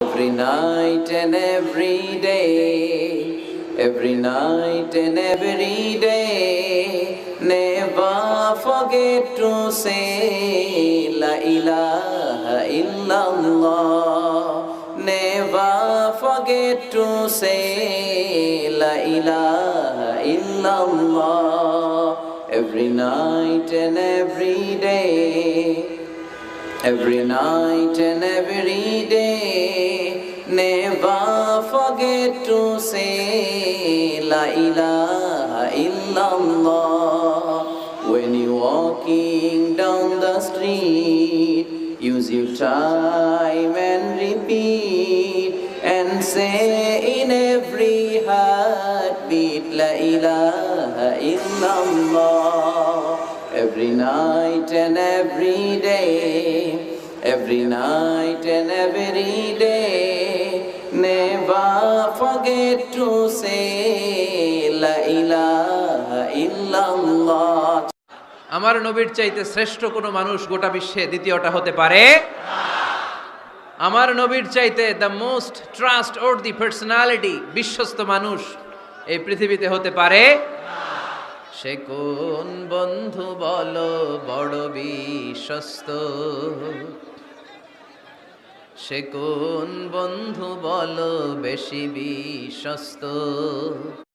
Every night and every day, every night and every day, never forget to say La ilaha illallah. Never forget to say La ilaha illallah. Every night and every day, every night and every day, never forget to say La ilaha illallah. When you're walking down the street, use your time and repeat and say in every heartbeat La ilaha illallah. Every night and every day, every night and every day, never forget to say La ilaha illallah. আমার নবীর চাইতে শ্রেষ্ঠ কোনো মানুষ গোটা বিশ্বে দ্বিতীয়টা হতে পারে আমার নবীর চাইতে the most trust worthy personality বিশ্বস্ত মানুষ এই পৃথিবীতে হতে পারে সে কোন বন্ধু বলো বড় বিশ্বস্ত সে কোন বন্ধু বলো বেশি বিশ্বস্ত